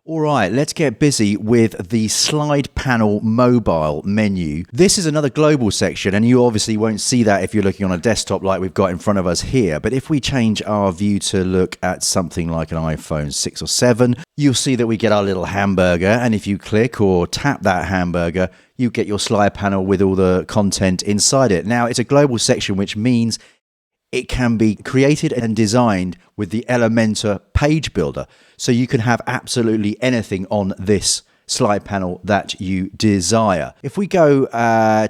All right, let's get busy with the slide panel mobile menu. This is another global section, and you obviously won't see that if you're looking on a desktop like we've got in front of us here. But if we change our view to look at something like an iPhone 6 or 7, you'll see that we get our little hamburger. And if you click or tap that hamburger, you get your slide panel with all the content inside it. Now, it's a global section, which means it can be created and designed with the Elementor page builder. So you can have absolutely anything on this slide panel that you desire. If we go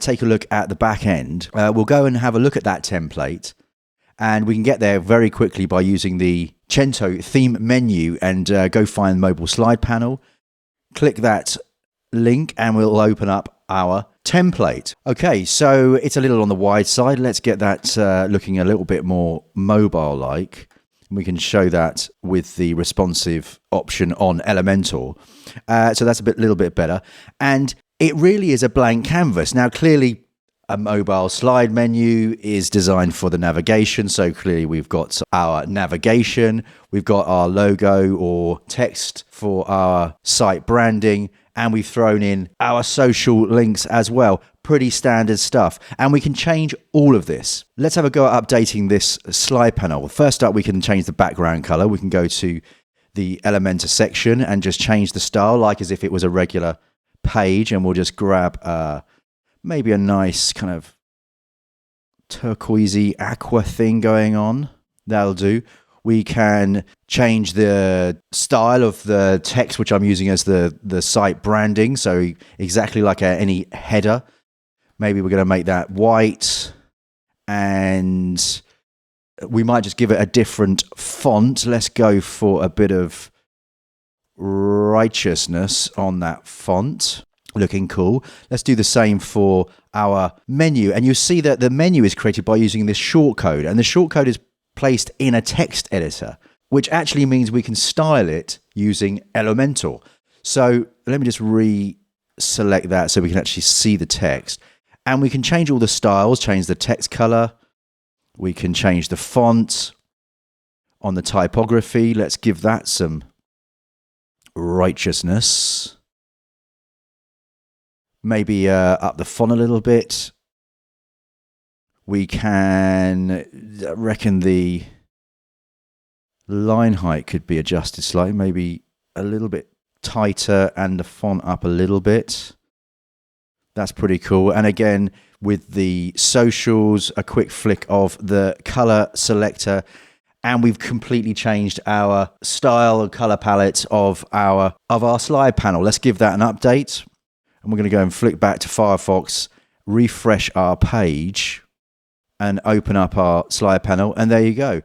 take a look at the back end, we'll go and have a look at that template. And we can get there very quickly by using the Cento theme menu and go find mobile slide panel. Click that link and we'll open up our template. Okay, so it's a little on the wide side. Let's get that looking a little bit more mobile-like. We can show that with the responsive option on Elementor. So that's little bit better. And it really is a blank canvas. Now, clearly, a mobile slide menu is designed for the navigation. So clearly we've got our navigation, we've got our logo or text for our site branding, and we've thrown in our social links as well. Pretty standard stuff. And we can change all of this. Let's have a go at updating this slide panel. First up, we can change the background color. We can go to the Elementor section and just change the style like as if it was a regular page. And we'll just grab maybe a nice kind of turquoisey aqua thing going on. That'll do. We can change the style of the text, which I'm using as the site branding. So exactly like any header. Maybe we're going to make that white. And we might just give it a different font. Let's go for a bit of righteousness on that font. Looking cool. Let's do the same for our menu. And you'll see that the menu is created by using this shortcode. And the shortcode is placed in a text editor, which actually means we can style it using Elementor. So let me just reselect that so we can actually see the text. And we can change all the styles, change the text color. We can change the font on the typography. Let's give that some righteousness. Maybe up the font a little bit. We can, I reckon the line height could be adjusted slightly, maybe a little bit tighter and the font up a little bit. That's pretty cool. And again, with the socials, a quick flick of the color selector, and we've completely changed our style and color palette of our slide panel. Let's give that an update. And we're going to go and flick back to Firefox, refresh our page, and open up our slide panel. And there you go.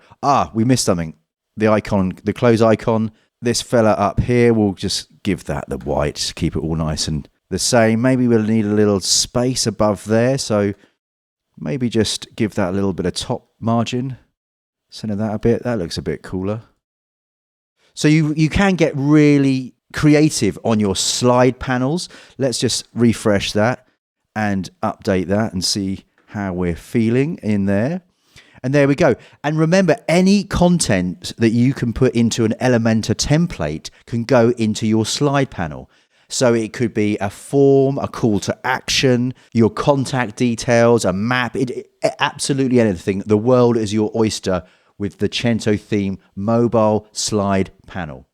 We missed something. The icon, the close icon, this fella up here, we'll just give that the white to keep it all nice and the same. Maybe we'll need a little space above there. So maybe just give that a little bit of top margin. Center that a bit. That looks a bit cooler. So you can get really creative on your slide panels. Let's just refresh that and update that and see how we're feeling in there. And there we go. And remember, any content that you can put into an Elementor template can go into your slide panel. So it could be a form, a call to action, your contact details, a map, absolutely anything. The world is your oyster with the Cento theme mobile slide panel.